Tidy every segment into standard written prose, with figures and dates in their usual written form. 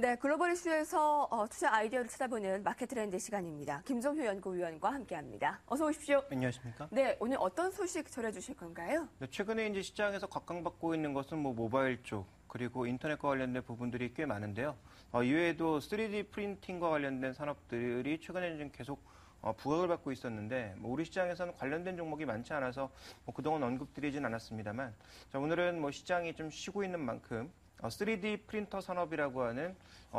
네, 글로벌 이슈에서 투자 아이디어를 찾아보는 마켓 트렌드 시간입니다. 김종효 연구위원과 함께합니다. 어서 오십시오. 안녕하십니까? 네, 오늘 어떤 소식 전해주실 건가요? 네, 최근에 이제 시장에서 각광받고 있는 것은 모바일 쪽 그리고 인터넷과 관련된 부분들이 꽤 많은데요. 이외에도 3D 프린팅과 관련된 산업들이 최근에 좀 계속 부각을 받고 있었는데 우리 시장에서는 관련된 종목이 많지 않아서 그동안 언급드리진 않았습니다만 자, 오늘은 시장이 좀 쉬고 있는 만큼 3D 프린터 산업이라고 하는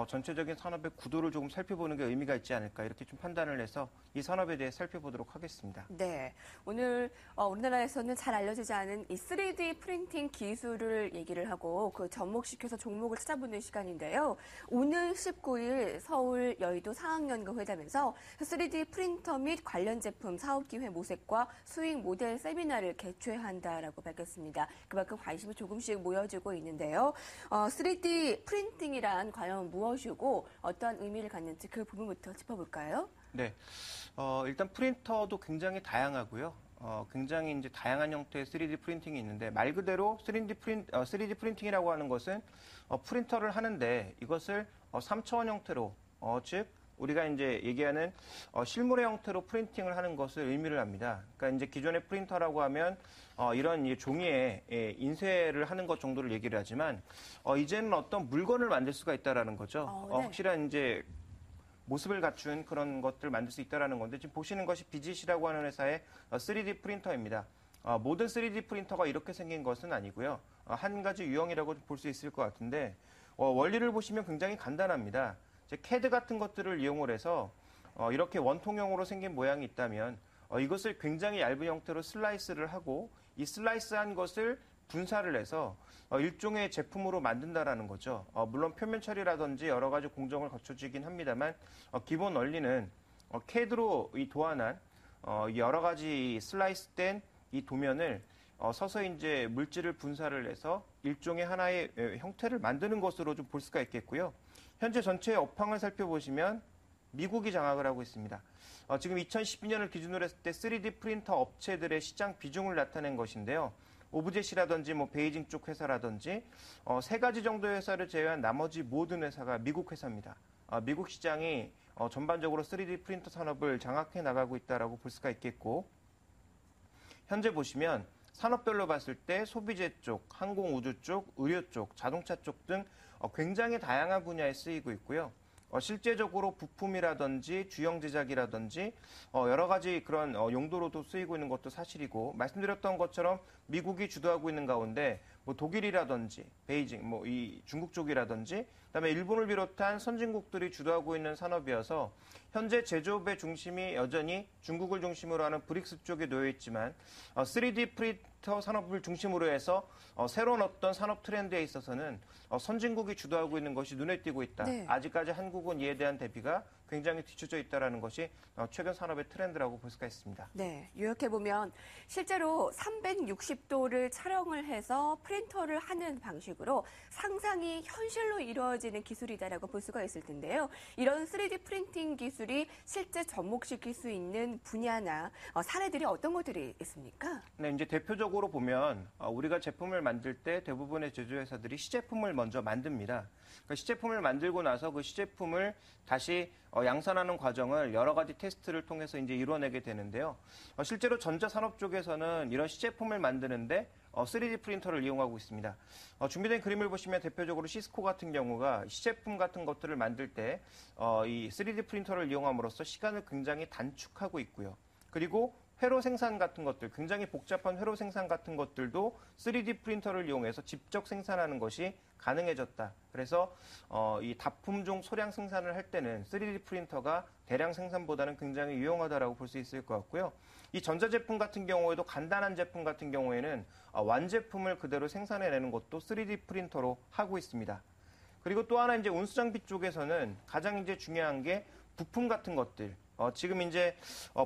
전체적인 산업의 구도를 조금 살펴보는 게 의미가 있지 않을까 이렇게 좀 판단을 해서 이 산업에 대해 살펴보도록 하겠습니다. 네, 오늘 우리나라에서는 잘 알려지지 않은 이 3D 프린팅 기술을 얘기를 하고 그 접목시켜서 종목을 찾아보는 시간인데요. 오늘 19일 서울 여의도 상학연구 회담에서 3D 프린터 및 관련 제품 사업기회 모색과 수익 모델 세미나를 개최한다라고 밝혔습니다. 그만큼 관심이 조금씩 모여지고 있는데요. 3D 프린팅이란 과연 무엇이고 어떤 의미를 갖는지 그 부분부터 짚어볼까요? 네, 일단 프린터도 굉장히 다양하고요. 굉장히 이제 다양한 형태의 3D 프린팅이 있는데 말 그대로 3D 프린팅이라고 하는 것은 프린터를 하는데 이것을 3차원 형태로 즉 우리가 이제 얘기하는 실물의 형태로 프린팅을 하는 것을 의미를 합니다. 그러니까 이제 기존의 프린터라고 하면 이런 종이에 인쇄를 하는 것 정도를 얘기를 하지만 이제는 어떤 물건을 만들 수가 있다라는 거죠. 네. 확실한 이제 모습을 갖춘 그런 것들을 만들 수 있다라는 건데 지금 보시는 것이 비짓이라고 하는 회사의 3D 프린터입니다. 모든 3D 프린터가 이렇게 생긴 것은 아니고요. 한 가지 유형이라고 볼 수 있을 것 같은데 원리를 보시면 굉장히 간단합니다. CAD 같은 것들을 이용을 해서 이렇게 원통형으로 생긴 모양이 있다면 이것을 굉장히 얇은 형태로 슬라이스를 하고 이 슬라이스한 것을 분사를 해서 일종의 제품으로 만든다라는 거죠. 물론 표면 처리라든지 여러 가지 공정을 거쳐지긴 합니다만 기본 원리는 CAD로 이 도안한 여러 가지 슬라이스된 이 도면을 서서히 이제 물질을 분사를 해서 일종의 하나의 형태를 만드는 것으로 좀 볼 수가 있겠고요. 현재 전체 업황을 살펴보시면 미국이 장악을 하고 있습니다. 지금 2012년을 기준으로 했을 때 3D 프린터 업체들의 시장 비중을 나타낸 것인데요. 오브젯이라든지 베이징 쪽 회사라든지 세 가지 정도의 회사를 제외한 나머지 모든 회사가 미국 회사입니다. 미국 시장이 전반적으로 3D 프린터 산업을 장악해 나가고 있다라고 볼 수가 있겠고 현재 보시면 산업별로 봤을 때 소비재 쪽, 항공우주 쪽, 의료 쪽, 자동차 쪽 등 굉장히 다양한 분야에 쓰이고 있고요. 실제적으로 부품이라든지 주형 제작이라든지 여러 가지 그런 용도로도 쓰이고 있는 것도 사실이고 말씀드렸던 것처럼 미국이 주도하고 있는 가운데 독일이라든지 베이징, 이 중국 쪽이라든지 그다음에 일본을 비롯한 선진국들이 주도하고 있는 산업이어서 현재 제조업의 중심이 여전히 중국을 중심으로 하는 브릭스 쪽에 놓여 있지만 3D 프린터 산업을 중심으로 해서 새로운 어떤 산업 트렌드에 있어서는 선진국이 주도하고 있는 것이 눈에 띄고 있다. 네. 아직까지 한국은 이에 대한 대비가 굉장히 뒤쳐져 있다는 것이 최근 산업의 트렌드라고 볼 수가 있습니다. 네, 요약해보면 실제로 360도를 촬영을 해서 프린터를 하는 방식으로 상상이 현실로 이루어지는 기술이다라고 볼 수가 있을 텐데요. 이런 3D 프린팅 기술이 실제 접목시킬 수 있는 분야나 사례들이 어떤 것들이 있습니까? 네, 이제 대표적으로 보면 우리가 제품을 만들 때 대부분의 제조회사들이 시제품을 먼저 만듭니다. 그 시제품을 만들고 나서 그 시제품을 다시 양산하는 과정을 여러 가지 테스트를 통해서 이제 이루어내게 되는데요. 실제로 전자산업 쪽에서는 이런 시제품을 만드는데 3D 프린터를 이용하고 있습니다. 준비된 그림을 보시면 대표적으로 시스코 같은 경우가 시제품 같은 것들을 만들 때 이 3D 프린터를 이용함으로써 시간을 굉장히 단축하고 있고요. 그리고 회로 생산 같은 것들, 굉장히 복잡한 회로 생산 같은 것들도 3D 프린터를 이용해서 직접 생산하는 것이 가능해졌다. 그래서 이 다품종 소량 생산을 할 때는 3D 프린터가 대량 생산보다는 굉장히 유용하다라고 볼 수 있을 것 같고요. 이 전자제품 같은 경우에도 간단한 제품 같은 경우에는 완제품을 그대로 생산해내는 것도 3D 프린터로 하고 있습니다. 그리고 또 하나 이제 운수장비 쪽에서는 가장 이제 중요한 게 부품 같은 것들. 지금 이제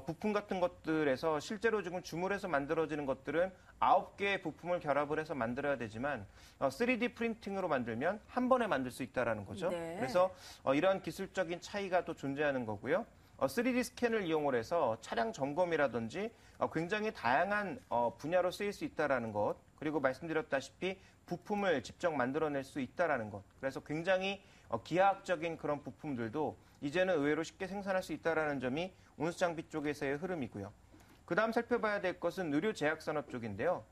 부품 같은 것들에서 실제로 지금 주물해서 만들어지는 것들은 9개의 부품을 결합을 해서 만들어야 되지만 3D 프린팅으로 만들면 한 번에 만들 수 있다라는 거죠. 네. 그래서 이러한 기술적인 차이가 또 존재하는 거고요. 3D 스캔을 이용을 해서 차량 점검이라든지 굉장히 다양한 분야로 쓰일 수 있다는 것, 그리고 말씀드렸다시피 부품을 직접 만들어낼 수 있다는 것. 그래서 굉장히 기하학적인 그런 부품들도 이제는 의외로 쉽게 생산할 수 있다는 점이 운수 장비 쪽에서의 흐름이고요. 그 다음 살펴봐야 될 것은 의료 제약 산업 쪽인데요.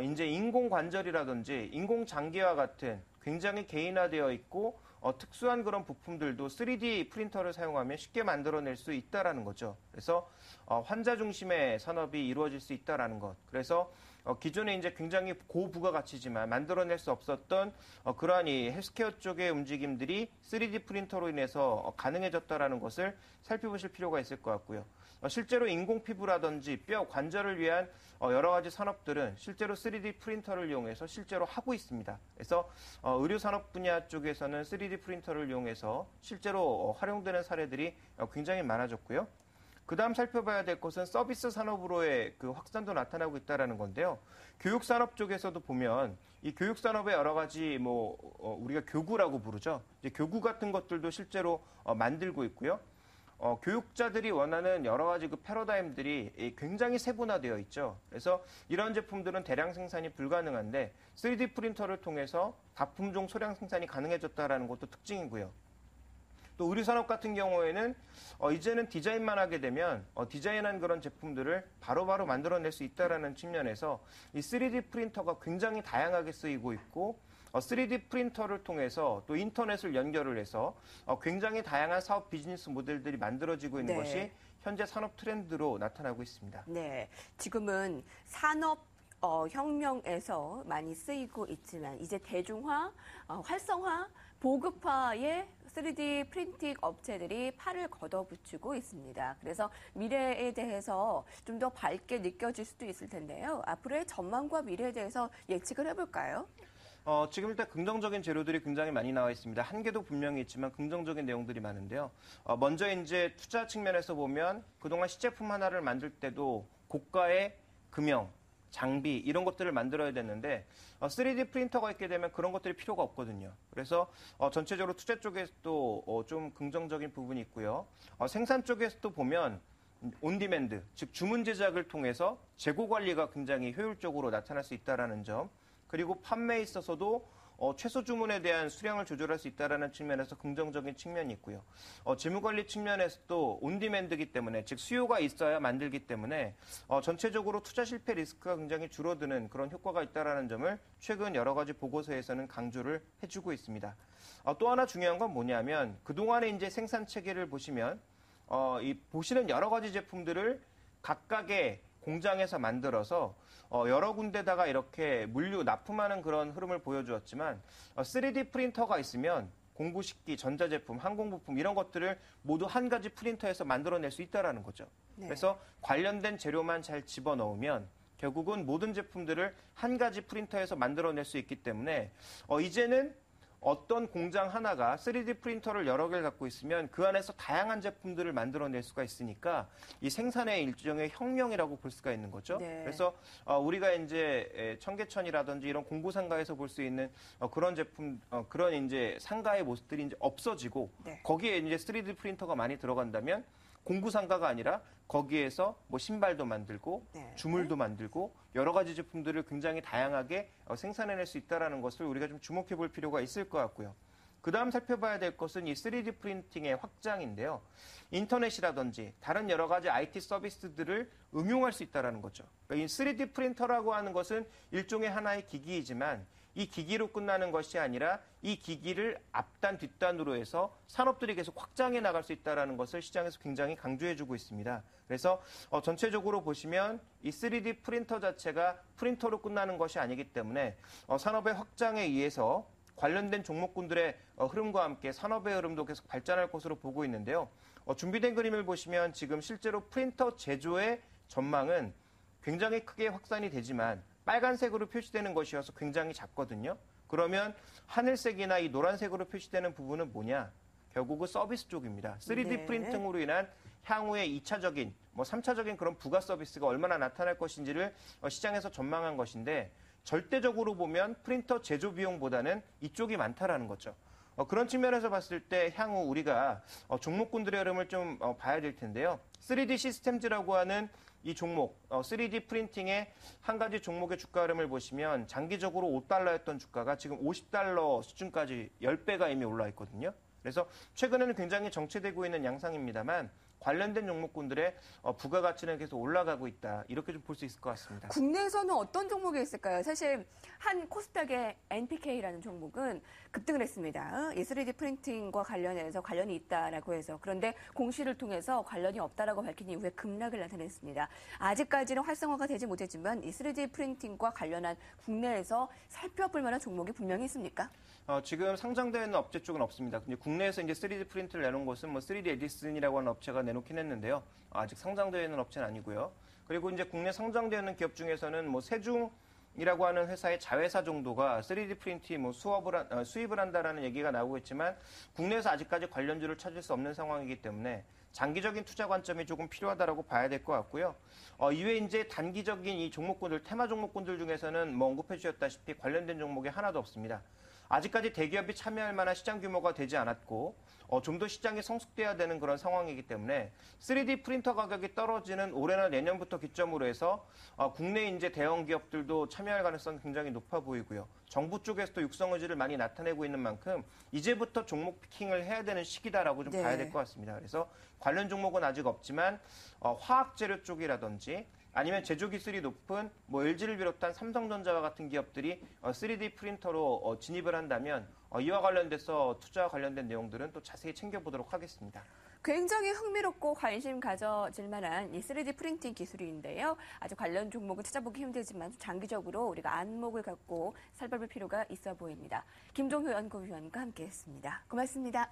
이제 인공 관절이라든지 인공 장기와 같은 굉장히 개인화되어 있고 특수한 그런 부품들도 3D 프린터를 사용하면 쉽게 만들어낼 수 있다라는 거죠. 그래서 환자 중심의 산업이 이루어질 수 있다라는 것. 그래서 기존에 이제 굉장히 고부가가치지만 만들어낼 수 없었던 그러한 이 헬스케어 쪽의 움직임들이 3D 프린터로 인해서 가능해졌다라는 것을 살펴보실 필요가 있을 것 같고요. 실제로 인공 피부라든지 뼈, 관절을 위한 여러 가지 산업들은 실제로 3D 프린터를 이용해서 실제로 하고 있습니다. 그래서 의료 산업 분야 쪽에서는 3D 프린터를 이용해서 실제로 활용되는 사례들이 굉장히 많아졌고요. 그 다음 살펴봐야 될 것은 서비스 산업으로의 그 확산도 나타나고 있다는 건데요. 교육 산업 쪽에서도 보면 이 교육 산업의 여러 가지 우리가 교구라고 부르죠. 이제 교구 같은 것들도 실제로 만들고 있고요. 교육자들이 원하는 여러 가지 그 패러다임들이 굉장히 세분화되어 있죠. 그래서 이런 제품들은 대량 생산이 불가능한데 3D 프린터를 통해서 다품종 소량 생산이 가능해졌다는 것도 특징이고요. 또 의류산업 같은 경우에는 이제는 디자인만 하게 되면 디자인한 그런 제품들을 바로바로 만들어낼 수 있다는 측면에서 이 3D 프린터가 굉장히 다양하게 쓰이고 있고 3D 프린터를 통해서 또 인터넷을 연결을 해서 굉장히 다양한 사업 비즈니스 모델들이 만들어지고 있는 네. 것이 현재 산업 트렌드로 나타나고 있습니다. 네, 지금은 산업 혁명에서 많이 쓰이고 있지만 이제 대중화, 활성화, 보급화에 3D 프린팅 업체들이 팔을 걷어붙이고 있습니다. 그래서 미래에 대해서 좀 더 밝게 느껴질 수도 있을 텐데요. 앞으로의 전망과 미래에 대해서 예측을 해볼까요? 지금 일단 긍정적인 재료들이 굉장히 많이 나와 있습니다. 한계도 분명히 있지만 긍정적인 내용들이 많은데요. 먼저 이제 투자 측면에서 보면 그동안 시제품 하나를 만들 때도 고가의 금형, 장비 이런 것들을 만들어야 됐는데 3D 프린터가 있게 되면 그런 것들이 필요가 없거든요. 그래서 전체적으로 투자 쪽에서도 좀 긍정적인 부분이 있고요. 생산 쪽에서도 보면 온디맨드, 즉 주문 제작을 통해서 재고 관리가 굉장히 효율적으로 나타날 수 있다는 점, 그리고 판매에 있어서도 최소 주문에 대한 수량을 조절할 수 있다는 측면에서 긍정적인 측면이 있고요. 재무관리 측면에서도 온디맨드이기 때문에, 즉 수요가 있어야 만들기 때문에 전체적으로 투자 실패 리스크가 굉장히 줄어드는 그런 효과가 있다는 점을 최근 여러 가지 보고서에서는 강조를 해주고 있습니다. 또 하나 중요한 건 뭐냐면 그동안의 이제 생산 체계를 보시면 이 보시는 여러 가지 제품들을 각각의 공장에서 만들어서 여러 군데다가 이렇게 물류 납품하는 그런 흐름을 보여주었지만 3D 프린터가 있으면 공구식기, 전자제품, 항공부품 이런 것들을 모두 한 가지 프린터에서 만들어낼 수 있다는 거죠. 네. 그래서 관련된 재료만 잘 집어넣으면 결국은 모든 제품들을 한 가지 프린터에서 만들어낼 수 있기 때문에 이제는 어떤 공장 하나가 3D 프린터를 여러 개를 갖고 있으면 그 안에서 다양한 제품들을 만들어낼 수가 있으니까 이 생산의 일종의 혁명이라고 볼 수가 있는 거죠. 네. 그래서 우리가 이제 청계천이라든지 이런 공구상가에서 볼 수 있는 그런 제품, 그런 이제 상가의 모습들이 이제 없어지고 네. 거기에 이제 3D 프린터가 많이 들어간다면 공구상가가 아니라 거기에서 뭐 신발도 만들고 네. 주물도 만들고 여러 가지 제품들을 굉장히 다양하게 생산해낼 수 있다는 것을 우리가 좀 주목해 볼 필요가 있을 것 같고요. 그 다음 살펴봐야 될 것은 이 3D 프린팅의 확장인데요. 인터넷이라든지 다른 여러 가지 IT 서비스들을 응용할 수 있다는 거죠. 그러니까 이 3D 프린터라고 하는 것은 일종의 하나의 기기이지만 이 기기로 끝나는 것이 아니라 이 기기를 앞단 뒷단으로 해서 산업들이 계속 확장해 나갈 수 있다는 것을 시장에서 굉장히 강조해주고 있습니다. 그래서 전체적으로 보시면 이 3D 프린터 자체가 프린터로 끝나는 것이 아니기 때문에 산업의 확장에 의해서 관련된 종목군들의 흐름과 함께 산업의 흐름도 계속 발전할 것으로 보고 있는데요. 준비된 그림을 보시면 지금 실제로 프린터 제조의 전망은 굉장히 크게 확산이 되지만 빨간색으로 표시되는 것이어서 굉장히 작거든요. 그러면 하늘색이나 이 노란색으로 표시되는 부분은 뭐냐? 결국은 서비스 쪽입니다. 3D 네. 프린팅으로 인한 향후의 2차적인, 3차적인 그런 부가 서비스가 얼마나 나타날 것인지를 시장에서 전망한 것인데 절대적으로 보면 프린터 제조 비용보다는 이쪽이 많다라는 거죠. 그런 측면에서 봤을 때 향후 우리가 종목군들의 흐름을 좀 봐야 될 텐데요. 3D 시스템즈라고 하는 이 종목, 3D 프린팅의 한 가지 종목의 주가 흐름을 보시면 장기적으로 $5였던 주가가 지금 $50 수준까지 10배가 이미 올라 있거든요. 그래서 최근에는 굉장히 정체되고 있는 양상입니다만 관련된 종목군들의 부가가치는 계속 올라가고 있다. 이렇게 좀 볼 수 있을 것 같습니다. 국내에서는 어떤 종목이 있을까요? 사실 한 코스닥의 NPK라는 종목은 급등을 했습니다. 이 3D 프린팅과 관련해서 관련이 있다라고 해서 그런데 공시를 통해서 관련이 없다라고 밝힌 이후에 급락을 나타냈습니다. 아직까지는 활성화가 되지 못했지만 이 3D 프린팅과 관련한 국내에서 살펴볼 만한 종목이 분명히 있습니까? 지금 상장되어 있는 업체 쪽은 없습니다. 근데 국내에서 이제 3D 프린트를 내놓은 곳은 3D 에디슨이라고 하는 업체가 내놓긴 했는데요. 아직 상장되어 있는 업체는 아니고요. 그리고 이제 국내 상장되어 있는 기업 중에서는 세중이라고 하는 회사의 자회사 정도가 3D 프린팅 수입을 한다라는 얘기가 나오고 있지만 국내에서 아직까지 관련주를 찾을 수 없는 상황이기 때문에 장기적인 투자 관점이 조금 필요하다라고 봐야 될 것 같고요. 이외에 이제 단기적인 이 종목군들, 테마 종목군들 중에서는 언급해 주셨다시피 관련된 종목이 하나도 없습니다. 아직까지 대기업이 참여할 만한 시장 규모가 되지 않았고 좀 더 시장이 성숙돼야 되는 그런 상황이기 때문에 3D 프린터 가격이 떨어지는 올해나 내년부터 기점으로 해서 국내 이제 대형 기업들도 참여할 가능성이 굉장히 높아 보이고요. 정부 쪽에서도 육성 의지를 많이 나타내고 있는 만큼 이제부터 종목 피킹을 해야 되는 시기다라고 좀 봐야 될 것 같습니다. 그래서 관련 종목은 아직 없지만 화학재료 쪽이라든지 아니면 제조 기술이 높은 LG를 비롯한 삼성전자와 같은 기업들이 3D 프린터로 진입을 한다면 이와 관련돼서 투자와 관련된 내용들은 또 자세히 챙겨보도록 하겠습니다. 굉장히 흥미롭고 관심 가져질 만한 이 3D 프린팅 기술인데요. 아주 관련 종목은 찾아보기 힘들지만 장기적으로 우리가 안목을 갖고 살펴볼 필요가 있어 보입니다. 김종효 연구위원과 함께했습니다. 고맙습니다.